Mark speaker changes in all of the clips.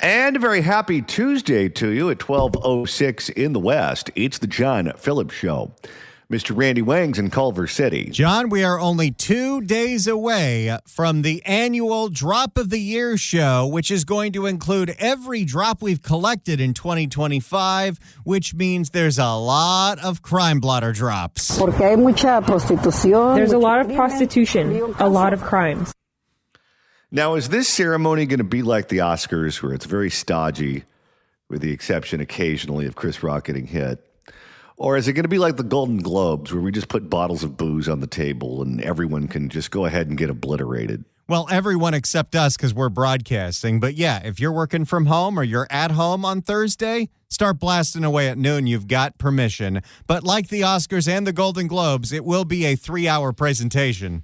Speaker 1: And a very happy Tuesday to you at 12:06 in the West. It's the John Phillips Show. Mr. Randy Wangs in Culver City.
Speaker 2: John, we are only 2 days away from the annual Drop of the Year show, which is going to include every drop we've collected in 2025, which means there's a lot of crime blotter drops.
Speaker 3: There's a lot of prostitution, a lot of crimes.
Speaker 1: Now, is this ceremony going to be like the Oscars, where it's very stodgy, with the exception occasionally of Chris Rock getting hit? Or is it going to be like the Golden Globes, where we just put bottles of booze on the table and everyone can just go ahead and get obliterated?
Speaker 2: Well, everyone except us, because we're broadcasting. But yeah, if you're working from home or you're at home on Thursday, start blasting away at noon. You've got permission. But like the Oscars and the Golden Globes, it will be a 3-hour presentation.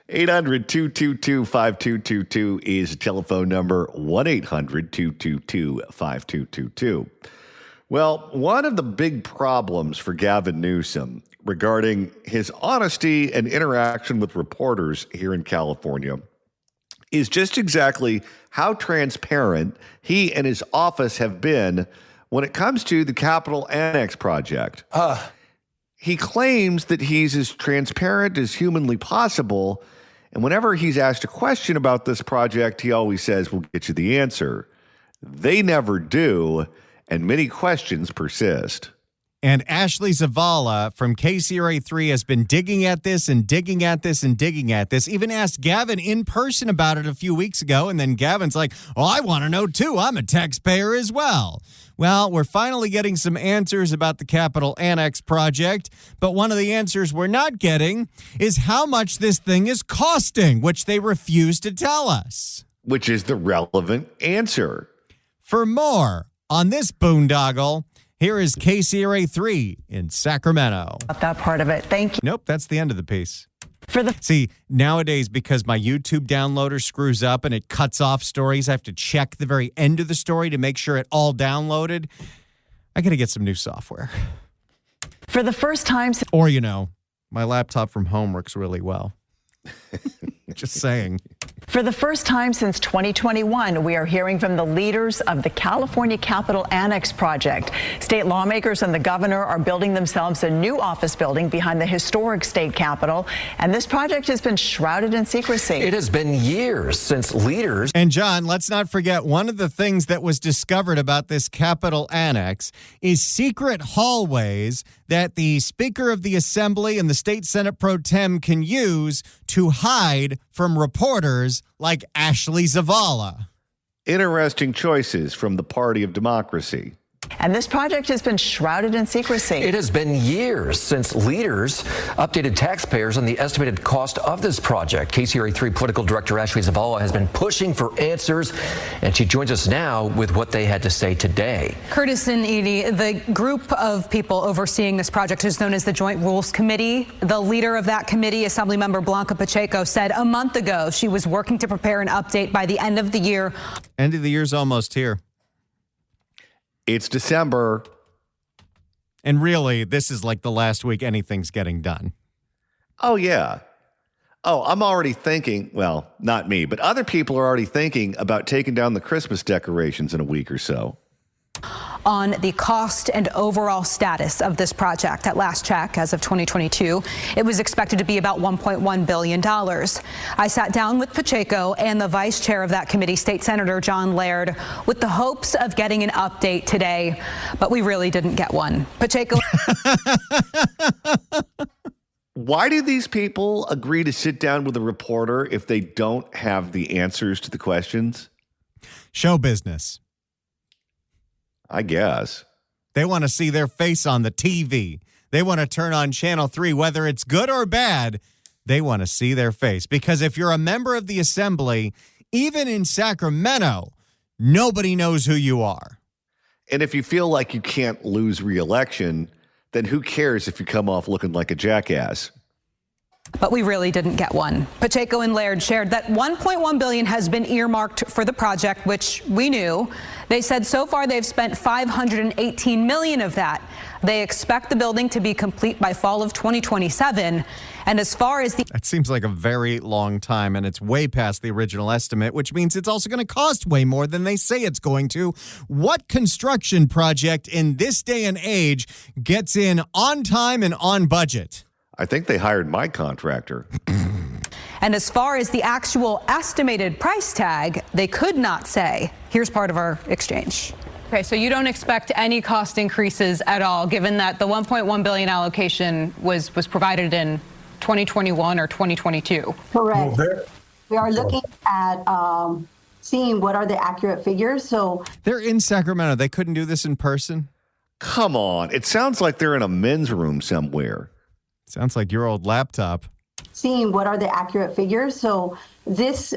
Speaker 1: 800-222-5222 is a telephone number, 1-800-222-5222. Well, one of the big problems for Gavin Newsom regarding his honesty and interaction with reporters here in California is just exactly how transparent he and his office have been when it comes to the Capitol Annex project. He claims that he's as transparent as humanly possible, and whenever he's asked a question about this project, he always says, "We'll get you the answer." They never do, and many questions persist.
Speaker 2: And Ashley Zavala from KCRA3 has been digging at this and digging at this and digging at this. Even asked Gavin in person about it a few weeks ago, and then Gavin's like, "Oh, I want to know too. I'm a taxpayer as well." Well, we're finally getting some answers about the Capitol Annex project, but one of the answers we're not getting is how much this thing is costing, which they refuse to tell us.
Speaker 1: Which is the relevant answer. For
Speaker 2: more on this boondoggle, here is KCRA3 in Sacramento.
Speaker 4: That part of it. Thank you.
Speaker 2: Nope, that's the end of the piece. See, nowadays, because my YouTube downloader screws up and it cuts off stories, I have to check the very end of the story to make sure it all downloaded. I got to get some new software.
Speaker 4: For the first time.
Speaker 2: Or, my laptop from home works really well. Just saying.
Speaker 4: For the first time since 2021, we are hearing from the leaders of the California Capitol Annex project. State lawmakers and the governor are building themselves a new office building behind the historic state capitol, and this project has been shrouded in secrecy.
Speaker 5: It has been years since leaders.
Speaker 2: And John, let's not forget, one of the things that was discovered about this Capitol Annex is secret hallways that the Speaker of the Assembly and the State Senate Pro Tem can use to hide from reporters like Ashley Zavala.
Speaker 1: Interesting choices from the Party of Democracy.
Speaker 4: And this project has been shrouded in secrecy.
Speaker 5: It has been years since leaders updated taxpayers on the estimated cost of this project. KCRA3 Political Director Ashley Zavala has been pushing for answers, and she joins us now with what they had to say today.
Speaker 6: Curtis and Edie, the group of people overseeing this project is known as the Joint Rules Committee. The leader of that committee, Assemblymember Blanca Pacheco, said a month ago she was working to prepare an update by the end of the year.
Speaker 2: End of the year's almost here.
Speaker 1: It's December.
Speaker 2: And really, this is like the last week anything's getting done.
Speaker 1: Oh, yeah. Oh, I'm already thinking, well, not me, but other people are already thinking about taking down the Christmas decorations in a week or so.
Speaker 6: On the cost and overall status of this project. At last check, as of 2022, it was expected to be about $1.1 billion. I sat down with Pacheco and the vice chair of that committee, State Senator John Laird, with the hopes of getting an update today, but we really didn't get one. Pacheco.
Speaker 1: Why do these people agree to sit down with a reporter if they don't have the answers to the questions?
Speaker 2: Show business.
Speaker 1: I guess.
Speaker 2: They want to see their face on the TV. They want to turn on Channel 3, whether it's good or bad. They want to see their face. Because if you're a member of the assembly, even in Sacramento, nobody knows who you are.
Speaker 1: And if you feel like you can't lose re-election, then who cares if you come off looking like a jackass?
Speaker 6: But we really didn't get one. Pacheco and Laird shared that $1.1 billion has been earmarked for the project, which we knew. They said so far they've spent $518 million of that. They expect the building to be complete by fall of 2027. And as far as
Speaker 2: That seems like a very long time, and it's way past the original estimate, which means it's also going to cost way more than they say it's going to. What construction project in this day and age gets in on time and on budget?
Speaker 1: I think they hired my contractor.
Speaker 6: And as far as the actual estimated price tag, they could not say. Here's part of our exchange. Okay, so you don't expect any cost increases at all, given that the $1.1 billion allocation was provided in 2021 or 2022?
Speaker 7: Correct. We are looking at seeing what are the accurate figures. So
Speaker 2: they're in Sacramento. They couldn't do this in person?
Speaker 1: Come on. It sounds like they're in a men's room somewhere.
Speaker 2: Sounds like your old laptop.
Speaker 7: Seeing what are the accurate figures. So this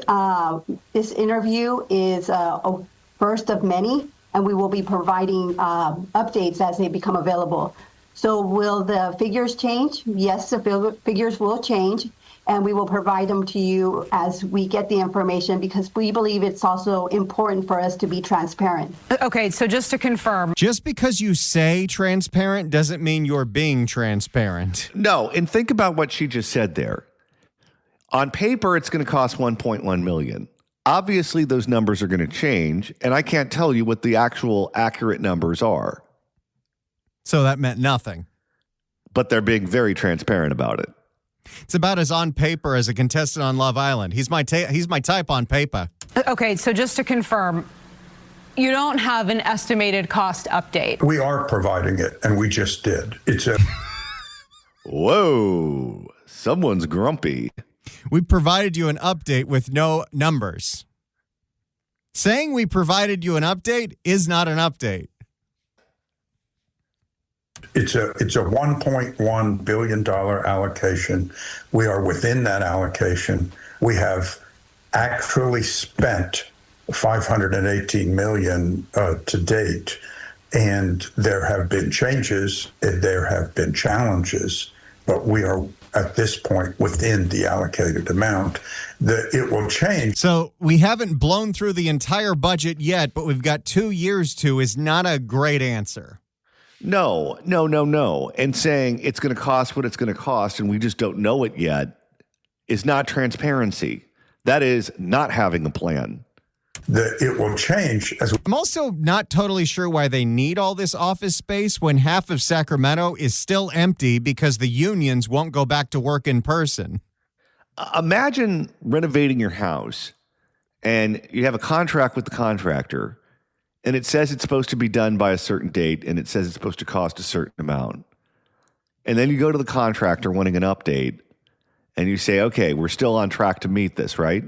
Speaker 7: interview is a first of many, and we will be providing updates as they become available. So will the figures change? Yes, the figures will change, and we will provide them to you as we get the information, because we believe it's also important for us to be transparent.
Speaker 6: Okay, so just to confirm.
Speaker 2: Just because you say transparent doesn't mean you're being transparent.
Speaker 1: No, and think about what she just said there. On paper, it's going to cost $1.1 million. Obviously, those numbers are going to change, and I can't tell you what the actual accurate numbers are.
Speaker 2: So that meant nothing.
Speaker 1: But they're being very transparent about it.
Speaker 2: It's about as on paper as a contestant on Love Island. He's my type on paper.
Speaker 6: Okay, so just to confirm, you don't have an estimated cost update.
Speaker 8: We are providing it, and we just did. It's a...
Speaker 1: Whoa, someone's grumpy.
Speaker 2: We provided you an update with no numbers. Saying we provided you an update is not an update.
Speaker 8: It's a $1.1 billion allocation. We are within that allocation. We have actually spent $518 million to date, and there have been changes, and there have been challenges, but we are at this point within the allocated amount. It will change.
Speaker 2: So we haven't blown through the entire budget yet, but we've got 2 years to is not a great answer.
Speaker 1: No. And saying it's going to cost what it's going to cost and we just don't know it yet is not transparency. That is not having a plan.
Speaker 8: It will change.
Speaker 2: I'm also not totally sure why they need all this office space when half of Sacramento is still empty because the unions won't go back to work in person.
Speaker 1: Imagine renovating your house and you have a contract with the contractor and it says it's supposed to be done by a certain date and it says it's supposed to cost a certain amount. And then you go to the contractor wanting an update and you say, okay, we're still on track to meet this, right?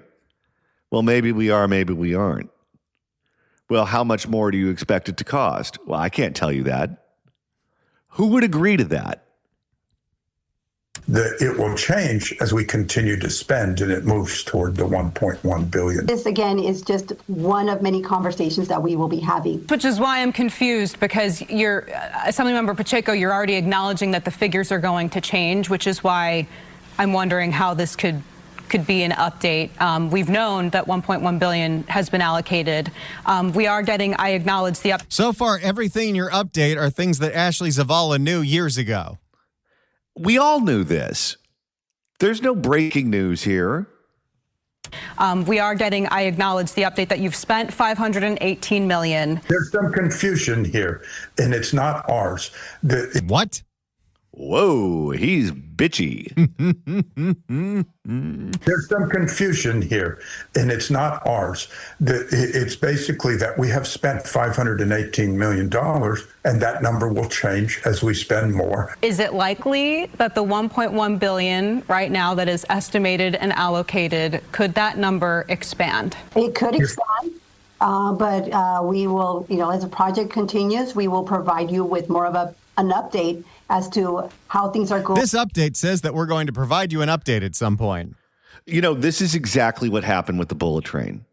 Speaker 1: Well, maybe we are, maybe we aren't. Well, how much more do you expect it to cost? Well, I can't tell you that. Who would agree to that?
Speaker 8: It will change as we continue to spend and it moves toward the $1.1 billion.
Speaker 7: This, again, is just one of many conversations that we will be having.
Speaker 6: Which is why I'm confused, because you're, Assemblymember Pacheco, you're already acknowledging that the figures are going to change, which is why I'm wondering how this could be an update. We've known that $1.1 billion has been allocated. We are getting, I acknowledge the
Speaker 2: So far, everything in your update are things that Ashley Zavala knew years ago.
Speaker 1: We all knew this. There's no breaking news here.
Speaker 6: We are getting, I acknowledge the update that you've spent $518 million.
Speaker 8: There's some confusion here, and it's not ours.
Speaker 2: What?
Speaker 1: Whoa, he's bitchy.
Speaker 8: There's some confusion here, and it's not ours. It's basically that we have spent $518 million, and that number will change as we spend more.
Speaker 6: Is it likely that the $1.1 billion right now that is estimated and allocated, could that number expand?
Speaker 7: It could expand, but we will, as the project continues, we will provide you with more of an update as to how things are going.
Speaker 2: This update says that we're going to provide you an update at some point.
Speaker 1: This is exactly what happened with the bullet train,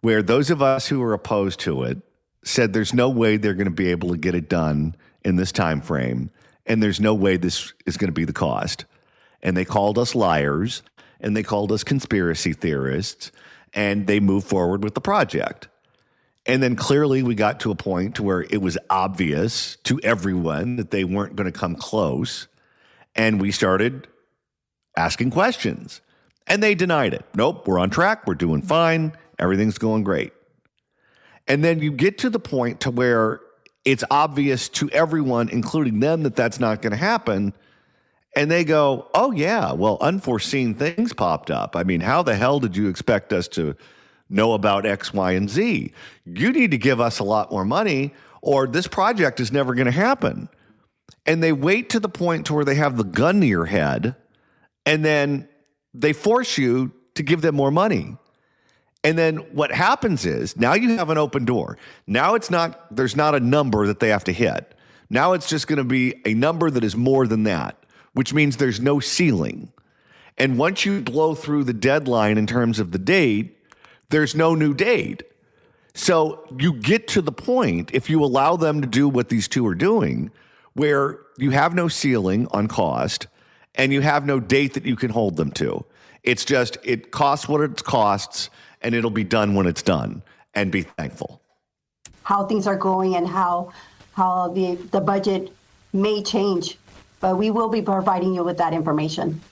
Speaker 1: where those of us who were opposed to it said there's no way they're going to be able to get it done in this time frame, and there's no way this is going to be the cost. And they called us liars, and they called us conspiracy theorists, and they moved forward with the project. And then clearly we got to a point to where it was obvious to everyone that they weren't going to come close. And we started asking questions. And they denied it. Nope, we're on track. We're doing fine. Everything's going great. And then you get to the point to where it's obvious to everyone, including them, that that's not going to happen. And they go, oh, yeah, well, unforeseen things popped up. I mean, how the hell did you expect us to know about X, Y, and Z? You need to give us a lot more money or this project is never going to happen. And they wait to the point to where they have the gun to your head, and then they force you to give them more money. And then what happens is now you have an open door. Now there's not a number that they have to hit. Now it's just going to be a number that is more than that, which means there's no ceiling. And once you blow through the deadline in terms of the date, there's no new date. So you get to the point, if you allow them to do what these two are doing, where you have no ceiling on cost and you have no date that you can hold them to. It's just, it costs what it costs and it'll be done when it's done, and be thankful.
Speaker 7: How things are going and how the budget may change, but we will be providing you with that information.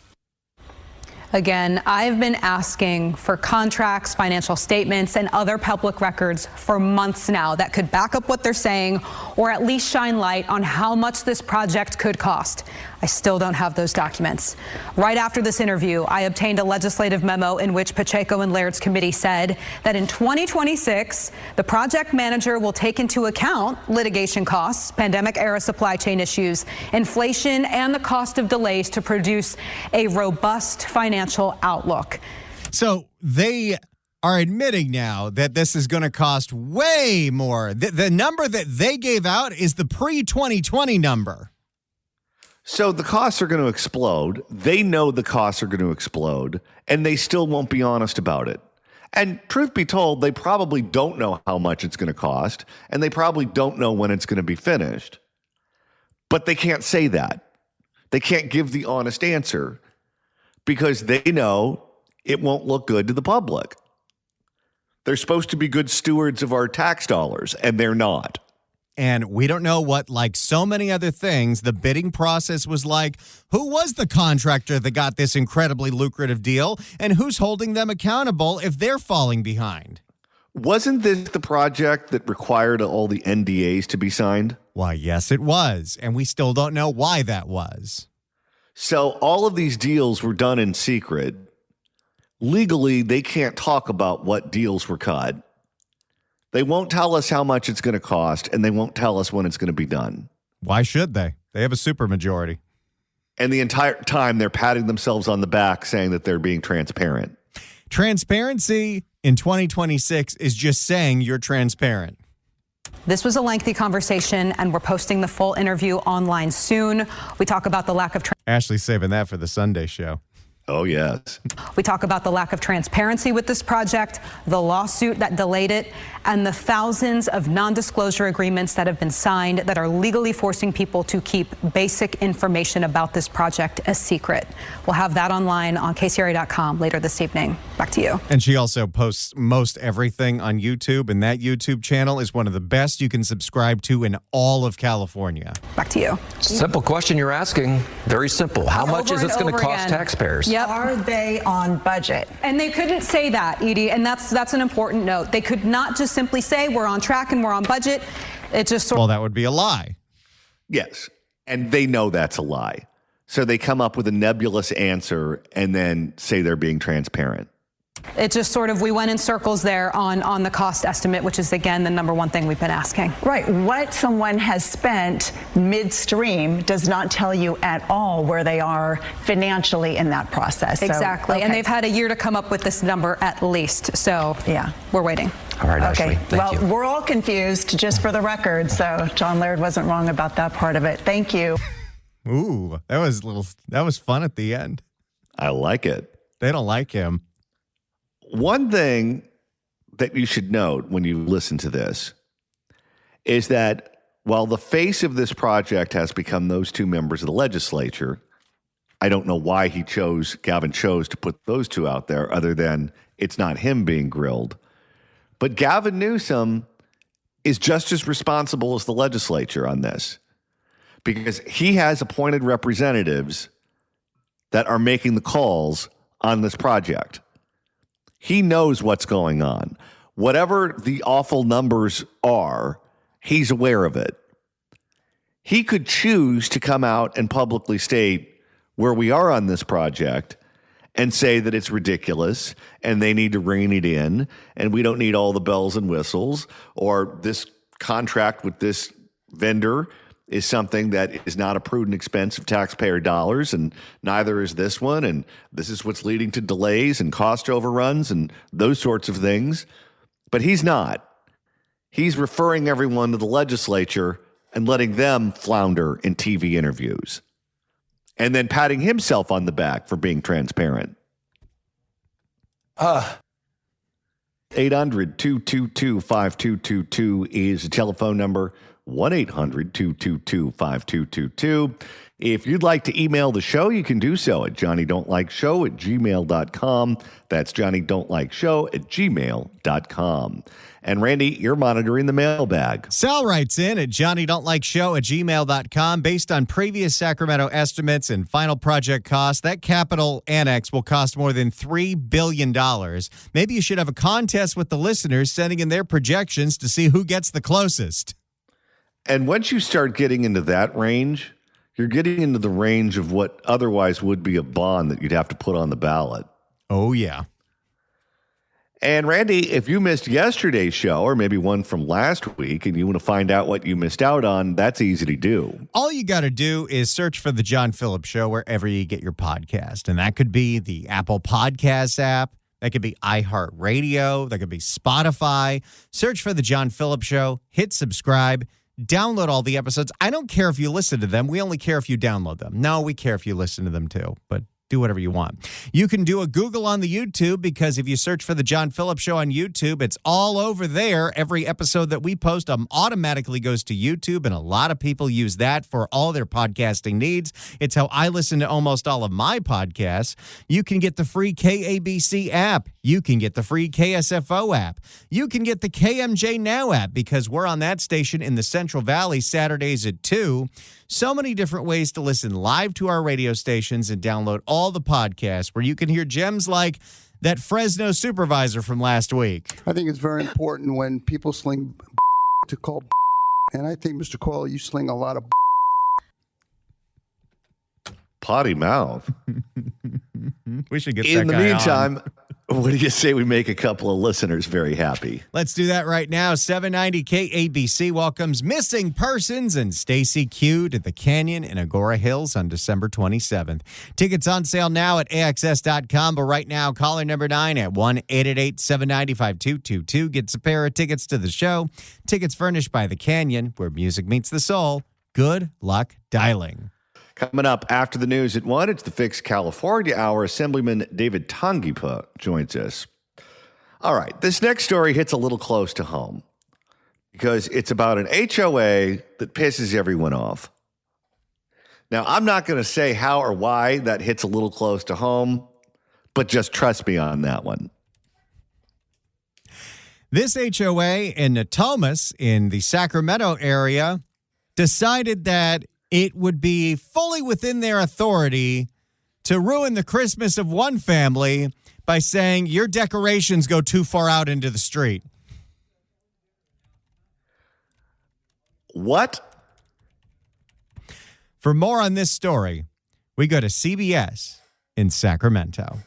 Speaker 6: Again, I've been asking for contracts, financial statements, and other public records for months now that could back up what they're saying or at least shine light on how much this project could cost. I still don't have those documents. Right after this interview, I obtained a legislative memo in which Pacheco and Laird's committee said that in 2026, the project manager will take into account litigation costs, pandemic-era supply chain issues, inflation, and the cost of delays to produce a robust financial outlook.
Speaker 2: So they are admitting now that this is going to cost way more. The number that they gave out is the pre-2020 number.
Speaker 1: So the costs are going to explode. They know the costs are going to explode, and they still won't be honest about it. And truth be told, they probably don't know how much it's going to cost, and they probably don't know when it's going to be finished. But they can't say that. They can't give the honest answer because they know it won't look good to the public. They're supposed to be good stewards of our tax dollars, and they're not.
Speaker 2: And we don't know what, like so many other things, the bidding process was like. Who was the contractor that got this incredibly lucrative deal? And who's holding them accountable if they're falling behind?
Speaker 1: Wasn't this the project that required all the NDAs to be signed?
Speaker 2: Why, yes, it was. And we still don't know why that was.
Speaker 1: So all of these deals were done in secret. Legally, they can't talk about what deals were cut. They won't tell us how much it's going to cost, and they won't tell us when it's going to be done.
Speaker 2: Why should they? They have a supermajority.
Speaker 1: And the entire time, they're patting themselves on the back, saying that they're being transparent.
Speaker 2: Transparency in 2026 is just saying you're transparent.
Speaker 6: This was a lengthy conversation, and we're posting the full interview online soon. We talk about the lack of
Speaker 2: Ashley's saving that for the Sunday show.
Speaker 1: Oh, yes.
Speaker 6: We talk about the lack of transparency with this project, the lawsuit that delayed it, and the thousands of non-disclosure agreements that have been signed that are legally forcing people to keep basic information about this project a secret. We'll have that online on KCRA.com later this evening. Back to you.
Speaker 2: And she also posts most everything on YouTube, and that YouTube channel is one of the best you can subscribe to in all of California.
Speaker 6: Back to you.
Speaker 5: Simple question you're asking. Very simple. How much is this going to cost taxpayers?
Speaker 6: Yep.
Speaker 4: Are they on budget?
Speaker 6: And they couldn't say that, Edie, and that's an important note. They could not just simply say we're on track and we're on budget. It just
Speaker 2: Well, that would be a lie.
Speaker 1: Yes. And they know that's a lie. So they come up with a nebulous answer and then say they're being transparent.
Speaker 6: It just sort of, we went in circles there on the cost estimate, which is, again, the number one thing we've been asking.
Speaker 4: Right. What someone has spent midstream does not tell you at all where they are financially in that process.
Speaker 6: Exactly.
Speaker 4: So, okay.
Speaker 6: And they've had a year to come up with this number at least. So yeah, we're waiting.
Speaker 5: All right,
Speaker 4: Okay.
Speaker 5: Ashley. Thank you.
Speaker 4: We're all confused, just for the record. So John Laird wasn't wrong about that part of it. Thank you.
Speaker 2: Ooh, that was fun at the end.
Speaker 1: I like it.
Speaker 2: They don't like him.
Speaker 1: One thing that you should note when you listen to this is that while the face of this project has become those two members of the legislature, I don't know why Gavin chose to put those two out there other than it's not him being grilled. But Gavin Newsom is just as responsible as the legislature on this, because he has appointed representatives that are making the calls on this project. He knows what's going on. Whatever the awful numbers are, he's aware of it. He could choose to come out and publicly state where we are on this project and say that it's ridiculous and they need to rein it in and we don't need all the bells and whistles, or this contract with this vendor is something that is not a prudent expense of taxpayer dollars, and neither is this one, and this is what's leading to delays and cost overruns and those sorts of things. But he's not. He's referring everyone to the legislature and letting them flounder in TV interviews, and then patting himself on the back for being transparent. 800-222-5222 is the telephone number. 1-800-222-5222. If you'd like to email the show, you can do so at johnnydon'tlikeshow@gmail.com. That's johnnydon'tlikeshow@gmail.com. And Randy, you're monitoring the mailbag.
Speaker 2: Sal writes in at johnnydon'tlikeshow@gmail.com. Based on previous Sacramento estimates and final project costs, that capital annex will cost more than $3 billion. Maybe you should have a contest with the listeners sending in their projections to see who gets the closest.
Speaker 1: And once you start getting into that range, you're getting into the range of what otherwise would be a bond that you'd have to put on the ballot.
Speaker 2: Oh, yeah.
Speaker 1: And Randy, if you missed yesterday's show, or maybe one from last week, and you want to find out what you missed out on, that's easy to do.
Speaker 2: All you got to do is search for The John Phillips Show wherever you get your podcast. And that could be the Apple Podcasts app. That could be iHeartRadio. That could be Spotify. Search for The John Phillips Show. Hit subscribe. Download all the episodes. I don't care if you listen to them. We only care if you download them. No, we care if you listen to them too, but do whatever you want. You can do a Google on the YouTube, because if you search for The John Phillips Show on YouTube, it's all over there. Every episode that we post automatically goes to YouTube, and a lot of people use that for all their podcasting needs. It's how I listen to almost all of my podcasts. You can get the free KABC app. You can get the free KSFO app. You can get the KMJ Now app, because we're on that station in the Central Valley Saturdays at 2. So many different ways to listen live to our radio stations and download all the podcasts where you can hear gems like that Fresno supervisor from last week.
Speaker 9: I think it's very important when people sling to call, and I think, Mr. Coyle, you sling a lot of
Speaker 1: Potty mouth.
Speaker 2: We should get that
Speaker 1: In the
Speaker 2: guy
Speaker 1: meantime,
Speaker 2: on.
Speaker 1: what do you say we make a couple of listeners very happy?
Speaker 2: Let's do that right now. 790 KABC welcomes Missing Persons and Stacy Q to the Canyon in Agora Hills on December 27th. Tickets on sale now at AXS.com, but right now, caller number 9 at 1-888-790-5222 gets a pair of tickets to the show. Tickets furnished by the Canyon, where music meets the soul. Good luck dialing.
Speaker 1: Coming up after the news at 1, it's the Fix California Hour. Assemblyman David Tongipa joins us. All right, this next story hits a little close to home because it's about an HOA that pisses everyone off. Now, I'm not going to say how or why that hits a little close to home, but just trust me on that one.
Speaker 2: This HOA in Natomas in the Sacramento area decided that it would be fully within their authority to ruin the Christmas of one family by saying your decorations go too far out into the street.
Speaker 1: What?
Speaker 2: For more on this story, we go to CBS in Sacramento.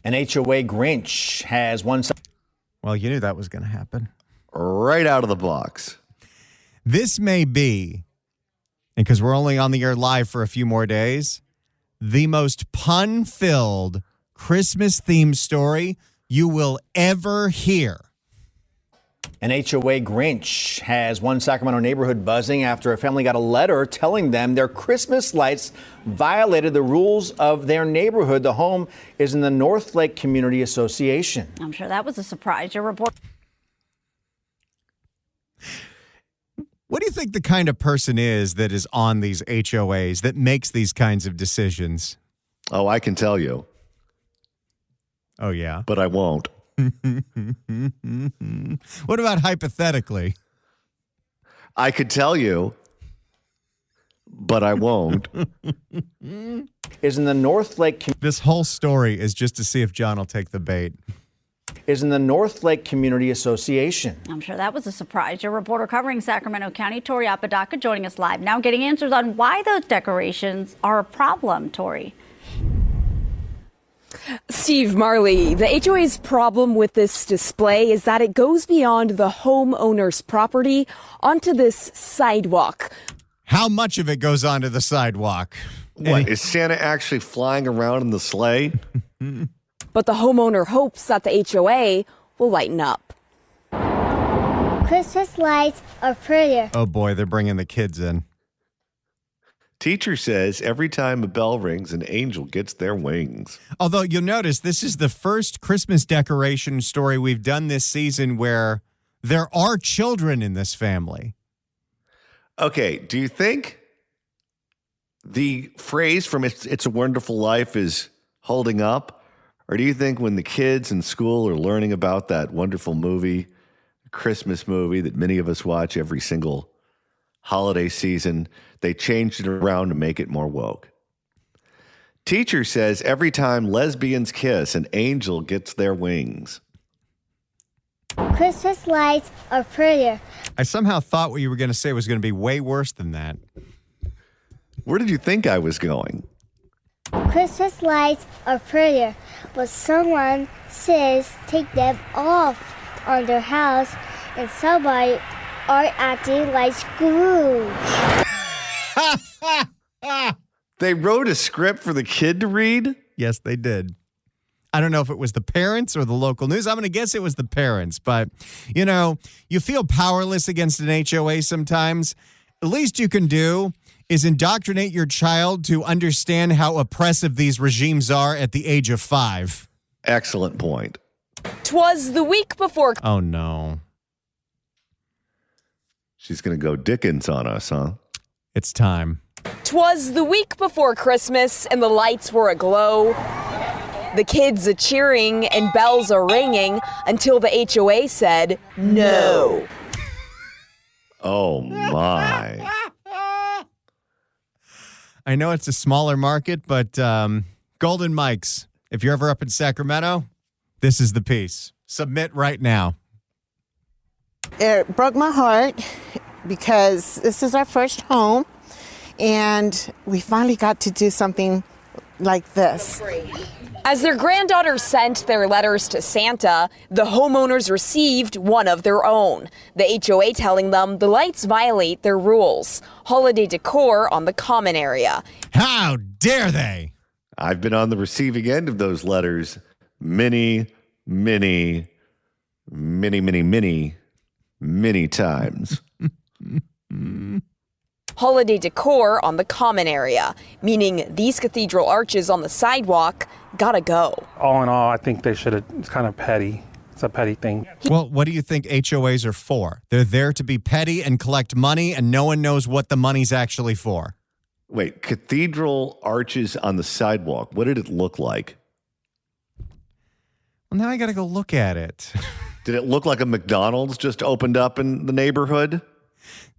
Speaker 10: An HOA Grinch has one.
Speaker 2: Well, you knew that was going to happen.
Speaker 1: Right out of the box.
Speaker 2: This may be, and because we're only on the air live for a few more days, the most pun-filled Christmas-themed story you will ever hear.
Speaker 10: An HOA Grinch has one Sacramento neighborhood buzzing after a family got a letter telling them their Christmas lights violated the rules of their neighborhood. The home is in the North Lake Community Association.
Speaker 11: I'm sure that was a surprise. Your report.
Speaker 2: What do you think the kind of person is that is on these HOAs that makes these kinds of decisions?
Speaker 1: Oh, I can tell you.
Speaker 2: Oh, yeah?
Speaker 1: But I won't.
Speaker 2: What about hypothetically?
Speaker 1: I could tell you, but I won't.
Speaker 10: Is in the North Lake.
Speaker 2: This whole story is just to see if John will take the bait.
Speaker 10: Is in the North Lake Community Association.
Speaker 11: I'm sure that was a surprise. Your reporter covering Sacramento County, Tori Apodaca, joining us live now, getting answers on why those decorations are a problem. Tori.
Speaker 3: Steve Marley, the HOA's problem with this display is that it goes beyond the homeowner's property onto this sidewalk.
Speaker 2: How much of it goes onto the sidewalk?
Speaker 1: What, is Santa actually flying around in the sleigh?
Speaker 3: But the homeowner hopes that the HOA will lighten up.
Speaker 12: Christmas lights are prettier.
Speaker 2: Oh boy, they're bringing the kids in.
Speaker 1: Teacher says every time a bell rings, an angel gets their wings.
Speaker 2: Although you'll notice this is the first Christmas decoration story we've done this season where there are children in this family.
Speaker 1: Okay, do you think the phrase from It's a Wonderful Life is holding up? Or do you think when the kids in school are learning about that wonderful movie, Christmas movie that many of us watch every single holiday season, they changed it around to make it more woke? Teacher says every time lesbians kiss, an angel gets their wings.
Speaker 12: Christmas lights are prettier.
Speaker 2: I somehow thought what you were going to say was going to be way worse than that.
Speaker 1: Where did you think I was going?
Speaker 12: Christmas lights are prettier, but someone says take them off on their house, and somebody are acting like Scrooge.
Speaker 1: They wrote a script for the kid to read?
Speaker 2: Yes, they did. I don't know if it was the parents or the local news. I'm going to guess it was the parents. But, you know, you feel powerless against an HOA sometimes. The least you can do is indoctrinate your child to understand how oppressive these regimes are at the age of 5.
Speaker 1: Excellent point.
Speaker 3: 'Twas the week before.
Speaker 2: Oh, no.
Speaker 1: She's going to go Dickens on us, huh?
Speaker 2: It's time.
Speaker 3: 'Twas the week before Christmas, and the lights were aglow. The kids are cheering and bells are ringing until the HOA said no.
Speaker 1: Oh, my.
Speaker 2: I know it's a smaller market, but Golden Mike's, if you're ever up in Sacramento, this is the piece. Submit right now.
Speaker 13: It broke my heart because this is our first home, and we finally got to do something like this.
Speaker 3: As their granddaughters sent their letters to Santa, the homeowners received one of their own. The HOA telling them the lights violate their rules. Holiday decor on the common area.
Speaker 2: How dare they?
Speaker 1: I've been on the receiving end of those letters many times.
Speaker 3: Holiday decor on the common area, meaning these cathedral arches on the sidewalk gotta go.
Speaker 14: All in all, I think they should have, it's kind of petty. It's a petty thing.
Speaker 2: Well, what do you think HOAs are for? They're there to be petty and collect money, and no one knows what the money's actually for.
Speaker 1: Wait, cathedral arches on the sidewalk. What did it look like?
Speaker 2: Well, now I got to go look at it.
Speaker 1: Did it look like a McDonald's just opened up in the neighborhood?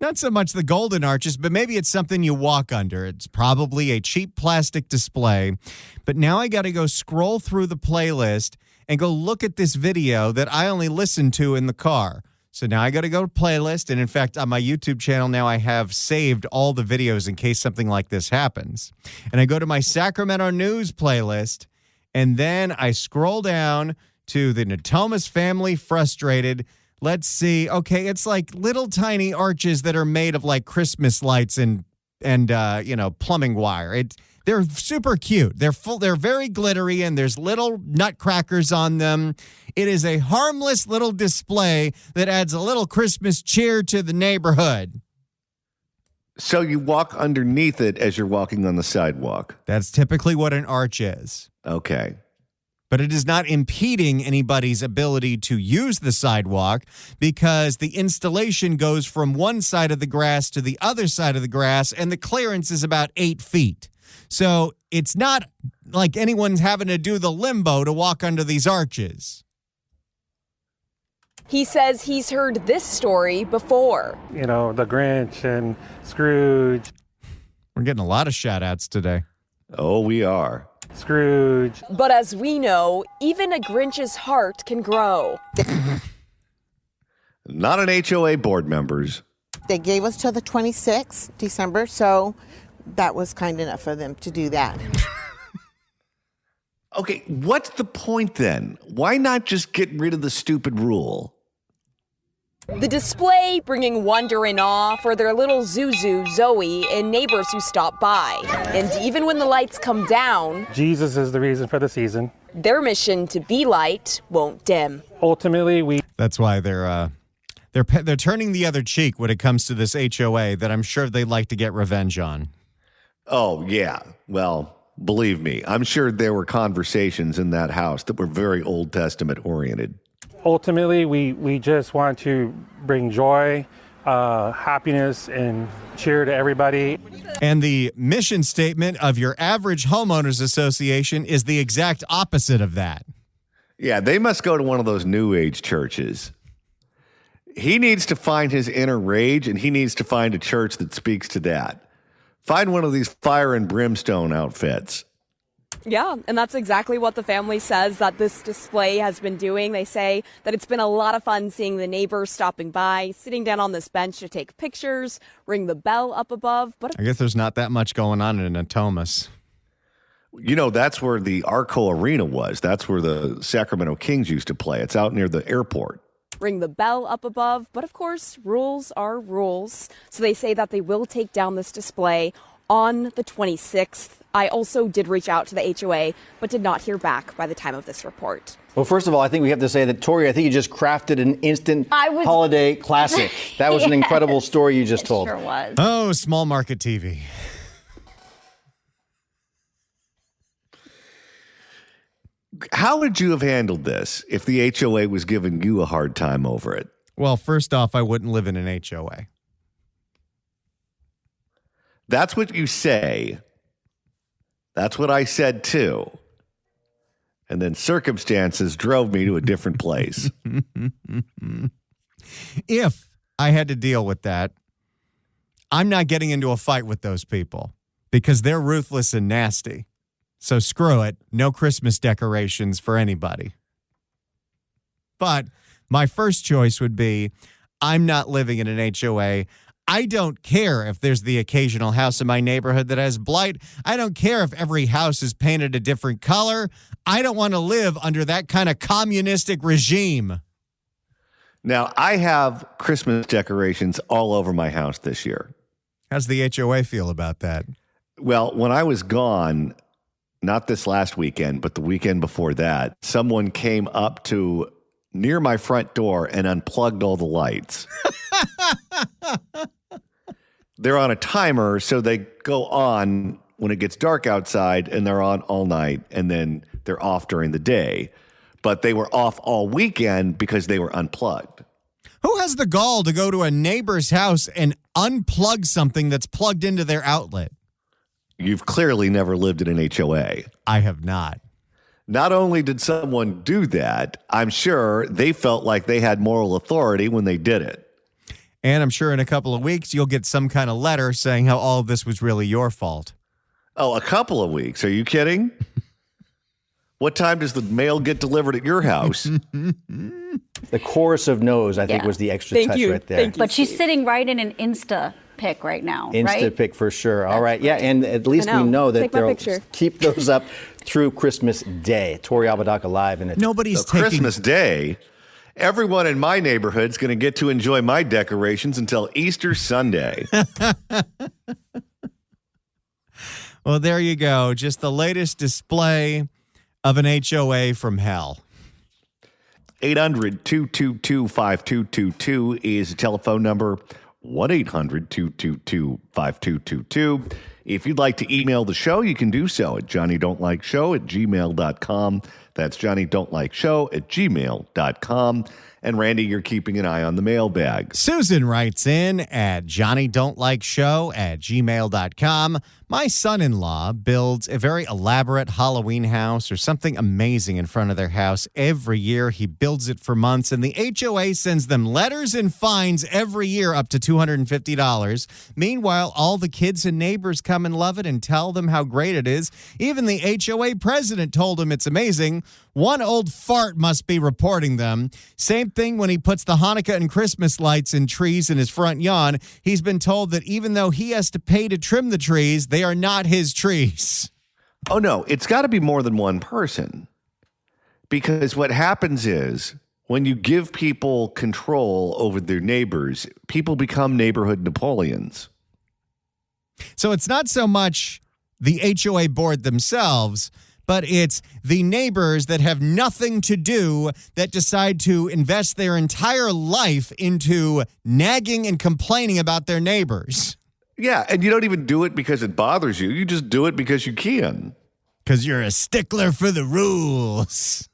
Speaker 2: Not so much the golden arches, but maybe it's something you walk under. It's probably a cheap plastic display. But now I got to go scroll through the playlist and go look at this video that I only listened to in the car. So now I got to go to playlist. And in fact, on my YouTube channel now, I have saved all the videos in case something like this happens. And I go to my Sacramento News playlist, and then I scroll down to the Natomas Family Frustrated. Let's see. Okay, it's like little tiny arches that are made of like Christmas lights and plumbing wire. They're super cute. They're very glittery, and there's little nutcrackers on them. It is a harmless little display that adds a little Christmas cheer to the neighborhood.
Speaker 1: So you walk underneath it as you're walking on the sidewalk.
Speaker 2: That's typically what an arch is.
Speaker 1: Okay.
Speaker 2: But it is not impeding anybody's ability to use the sidewalk because the installation goes from one side of the grass to the other side of the grass, and the clearance is about 8 feet. So it's not like anyone's having to do the limbo to walk under these arches.
Speaker 3: He says he's heard this story before.
Speaker 14: You know, the Grinch and Scrooge.
Speaker 2: We're getting a lot of shout outs today.
Speaker 1: Oh, we are.
Speaker 14: Scrooge.
Speaker 3: But as we know, even a Grinch's heart can grow.
Speaker 1: Not an HOA board members.
Speaker 13: They gave us till the 26th, December, so that was kind enough for them to do that.
Speaker 1: Okay, what's the point then? Why not just get rid of the stupid rule?
Speaker 3: The display bringing wonder and awe for their little Zuzu, Zoe, and neighbors who stop by. And even when the lights come down,
Speaker 14: Jesus is the reason for the season.
Speaker 3: their mission to be light won't dim.
Speaker 14: Ultimately,
Speaker 2: That's why they're turning the other cheek when it comes to this HOA that I'm sure they'd like to get revenge on.
Speaker 1: Oh, yeah. Well, believe me, I'm sure there were conversations in that house that were very Old Testament oriented.
Speaker 14: ultimately, we just want to bring joy, happiness, and cheer to everybody.
Speaker 2: And the mission statement of your average homeowners association is the exact opposite of that.
Speaker 1: Yeah, they must go to one of those New Age churches. He needs to find his inner rage, and he needs to find a church that speaks to that. Find one of these fire and brimstone outfits.
Speaker 3: Yeah, and that's exactly what the family says that this display has been doing. They say that it's been a lot of fun seeing the neighbors stopping by, sitting down on this bench to take pictures, ring the bell up above. But
Speaker 2: I guess there's not that much going on in Natomas.
Speaker 1: You know, that's where the Arco Arena was. That's where the Sacramento Kings used to play. It's out near the airport.
Speaker 3: ring the bell up above. But of course, rules are rules. So they say that they will take down this display on the 26th. I also did reach out to the HOA, but did not hear back by the time of this report.
Speaker 10: Well, first of all, I think we have to say that, Tori, I think you just crafted an instant holiday classic. That was an incredible story you just told.
Speaker 11: Sure was.
Speaker 2: Oh, small market TV.
Speaker 1: How would you have handled this if the HOA was giving you a hard time over it?
Speaker 2: Well, first off, I wouldn't live in an HOA.
Speaker 1: That's what you say. That's what I said too. And then circumstances drove me to a different place.
Speaker 2: If I had to deal with that, I'm not getting into a fight with those people because they're ruthless and nasty. So screw it. No Christmas decorations for anybody. But my first choice would be I'm not living in an HOA. I don't care if there's the occasional house in my neighborhood that has blight. I don't care if every house is painted a different color. I don't want to live under that kind of communistic regime.
Speaker 1: Now, I have Christmas decorations all over my house this year.
Speaker 2: How's the HOA feel about that?
Speaker 1: Well, when I was gone, not this last weekend, but the weekend before that, someone came up to near my front door and unplugged all the lights. They're on a timer, so they go on when it gets dark outside, and they're on all night, and then they're off during the day. But they were off all weekend because they were unplugged.
Speaker 2: Who has the gall to go to a neighbor's house and unplug something that's plugged into their outlet?
Speaker 1: You've clearly never lived in an HOA.
Speaker 2: I have not.
Speaker 1: Not only did someone do that, I'm sure they felt like they had moral authority when they did it.
Speaker 2: And I'm sure in a couple of weeks, you'll get some kind of letter saying how all of this was really your fault.
Speaker 1: Oh, a couple of weeks. Are you kidding? What time does the mail get delivered at your house?
Speaker 10: The chorus of no's, I think, was the extra touch right there.
Speaker 11: But she's sitting right in an Insta pic right now,
Speaker 10: Insta
Speaker 11: right?
Speaker 10: pic for sure. All right. Yeah. And at least we know that they'll keep those up through Christmas Day. Tori Apodaca live in it.
Speaker 2: Nobody's taking
Speaker 1: Christmas Day. Everyone in my neighborhood's going to get to enjoy my decorations until Easter Sunday.
Speaker 2: Well, there you go. Just the latest display of an HOA from hell.
Speaker 1: 800-222-5222 is the telephone number. 1-800-222-5222. If you'd like to email the show, you can do so at johnnydon'tlikeshow@gmail.com. That's johnnydon'tlikeshow@gmail.com. And Randy, you're keeping an eye on the mailbag.
Speaker 2: Susan writes in at johnnydontlikeshow@gmail.com. My son-in-law builds a very elaborate Halloween house or something amazing in front of their house every year. He builds it for months, and the HOA sends them letters and fines every year up to $250. Meanwhile, all the kids and neighbors come and love it and tell them how great it is. Even the HOA president told him it's amazing. One old fart must be reporting them. Same thing when he puts the Hanukkah and Christmas lights and trees in his front yard. He's been told that even though he has to pay to trim the trees, they are not his trees.
Speaker 1: Oh, no, it's got to be more than one person. Because what happens is when you give people control over their neighbors, people become neighborhood Napoleons.
Speaker 2: So it's not so much the HOA board themselves, but it's the neighbors that have nothing to do that decide to invest their entire life into nagging and complaining about their neighbors.
Speaker 1: Yeah, and you don't even do it because it bothers you. You just do it because you can.
Speaker 2: Because you're a stickler for the rules.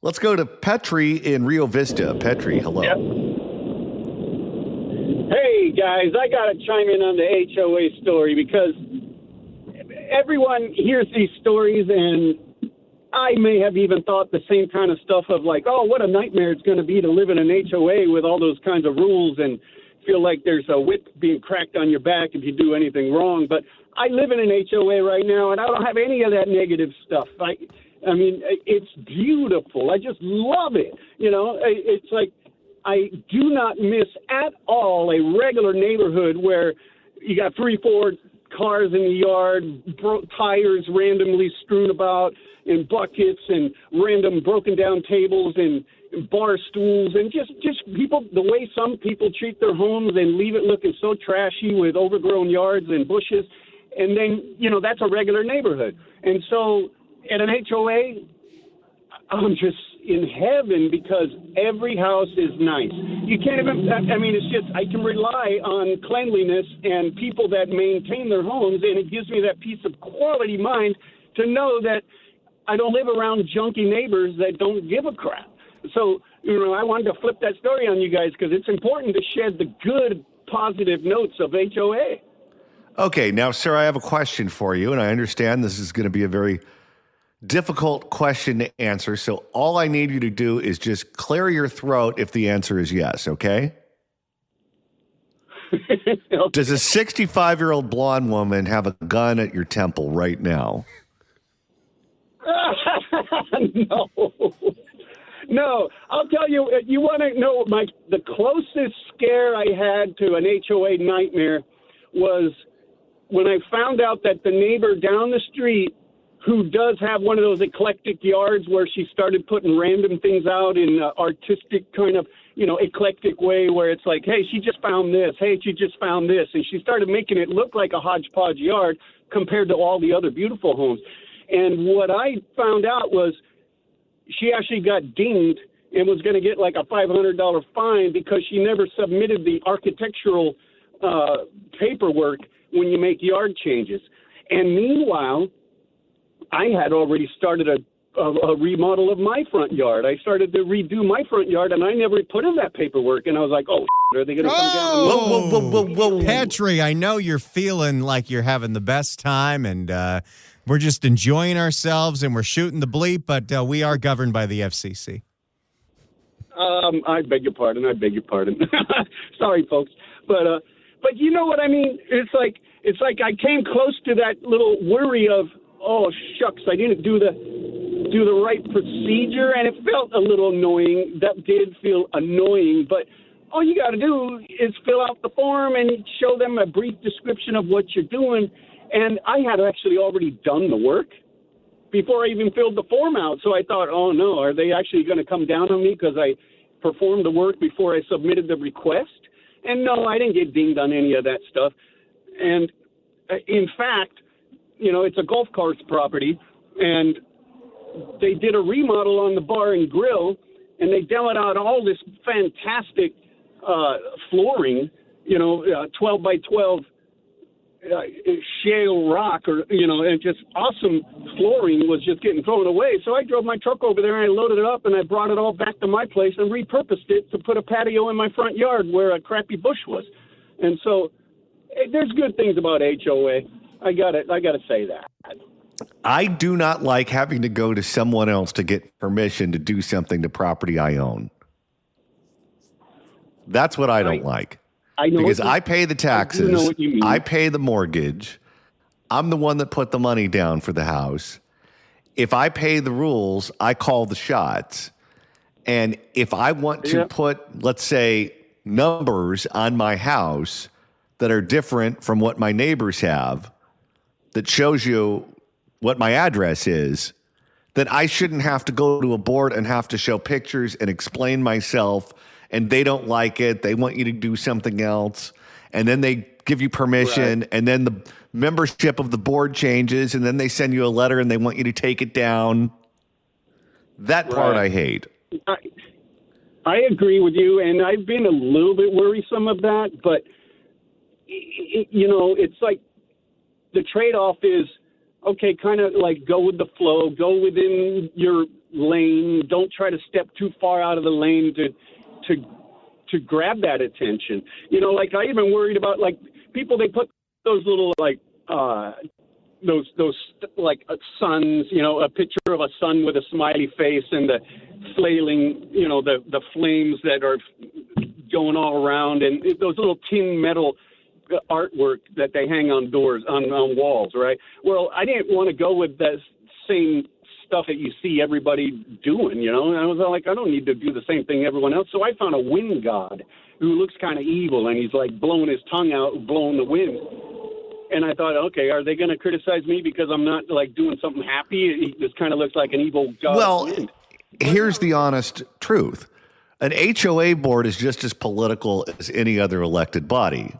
Speaker 1: Let's go to Petri in Rio Vista. Petri, hello.
Speaker 15: Yep. Hey, guys, I got to chime in on the HOA story because everyone hears these stories, and I may have even thought the same kind of stuff of like, oh, what a nightmare it's going to be to live in an HOA with all those kinds of rules and feel like there's a whip being cracked on your back if you do anything wrong. But I live in an HOA right now, and I don't have any of that negative stuff. I mean, it's beautiful. I just love it. You know, it's like I do not miss at all a regular neighborhood where you got 3-4 cars in the yard, tires randomly strewn about, and buckets and random broken down tables and bar stools, and just people, the way some people treat their homes and leave it looking so trashy with overgrown yards and bushes. And then, you know, that's a regular neighborhood. And so at an HOA, I'm just in heaven because every house is nice. You can't even, I mean, it's just, I can rely on cleanliness and people that maintain their homes, and it gives me that peace of quality mind to know that I don't live around junky neighbors that don't give a crap. So, you know, I wanted to flip that story on you guys because it's important to shed the good, positive notes of HOA.
Speaker 1: Okay, now, sir, I have a question for you, and I understand this is going to be a very difficult question to answer. So all I need you to do is just clear your throat if the answer is yes, okay? Okay. Does a 65-year-old blonde woman have a gun at your temple right now?
Speaker 15: No. No, I'll tell you, you want to know the closest scare I had to an HOA nightmare was when I found out that the neighbor down the street, who does have one of those eclectic yards where she started putting random things out in artistic kind of, you know, eclectic way where it's like, hey, she just found this. Hey, she just found this. And she started making it look like a hodgepodge yard compared to all the other beautiful homes. And what I found out was she actually got dinged and was going to get like a $500 fine because she never submitted the architectural paperwork when you make yard changes. And meanwhile, I had already started a remodel of my front yard. I started to redo my front yard, and I never put in that paperwork. And I was like, oh, are they going to come down?
Speaker 2: Whoa. Petri, I know you're feeling like you're having the best time, and we're just enjoying ourselves, and we're shooting the bleep, but we are governed by the FCC.
Speaker 15: I beg your pardon. Sorry, folks. But you know what I mean? It's like I came close to that little worry of, oh, shucks, I didn't do the right procedure, and it felt a little annoying. That did feel annoying, but all you got to do is fill out the form and show them a brief description of what you're doing. And I had actually already done the work before I even filled the form out. So I thought, oh, no, are they actually going to come down on me because I performed the work before I submitted the request? And no, I didn't get dinged on any of that stuff. And in fact, you know, it's a golf course property, and they did a remodel on the bar and grill, and they demoed out all this fantastic flooring, you know, 12 by 12 shale rock and just awesome flooring was just getting thrown away. So I drove my truck over there and I loaded it up and I brought it all back to my place and repurposed it to put a patio in my front yard where a crappy bush was. And so there's good things about HOA. I got to say that.
Speaker 1: I do not like having to go to someone else to get permission to do something to property I own. That's what I don't like.
Speaker 15: I know
Speaker 1: because I pay the taxes.
Speaker 15: I know what you mean.
Speaker 1: I pay the mortgage. I'm the one that put the money down for the house. If I pay the rules, I call the shots. And if I want to put, let's say, numbers on my house that are different from what my neighbors have, that shows you what my address is, then I shouldn't have to go to a board and have to show pictures and explain myself, and they don't like it. They want you to do something else, and then they give you permission, and then the membership of the board changes, and then they send you a letter and they want you to take it down. That part I hate.
Speaker 15: I agree with you, and I've been a little bit worrisome of that, but, it's like the trade-off is, okay, kind of like go with the flow, go within your lane. Don't try to step too far out of the lane to grab that attention. Like I even worried about like people, they put those little like those suns, a picture of a sun with a smiley face and the flailing, the flames that are going all around, and those little tin metal artwork that they hang on doors, on walls, right? Well, I didn't want to go with that same stuff that you see everybody doing, and I was like, I don't need to do the same thing everyone else. So I found a wind god who looks kind of evil, and he's like blowing his tongue out, blowing the wind. And I thought, okay, are they going to criticize me because I'm not like doing something happy? He just kind of looks like an evil god.
Speaker 1: Well, here's the honest truth. An HOA board is just as political as any other elected body.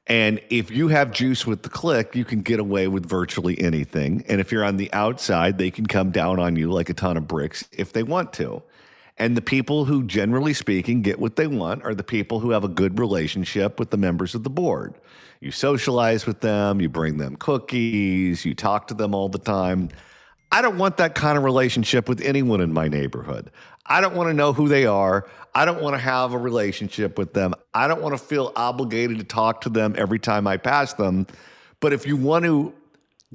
Speaker 1: And if you have juice with the clique, you can get away with virtually anything. And if you're on the outside, they can come down on you like a ton of bricks if they want to. And the people who, generally speaking, get what they want are the people who have a good relationship with the members of the board. You socialize with them, you bring them cookies, you talk to them all the time. I don't want that kind of relationship with anyone in my neighborhood. I don't want to know who they are. I don't want to have a relationship with them. I don't want to feel obligated to talk to them every time I pass them. But if you want to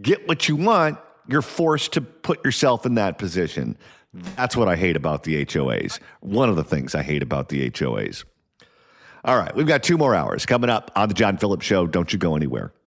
Speaker 1: get what you want, you're forced to put yourself in that position. That's what I hate about the HOAs. One of the things I hate about the HOAs. All right, we've got 2 more hours coming up on the John Phillips Show. Don't you go anywhere.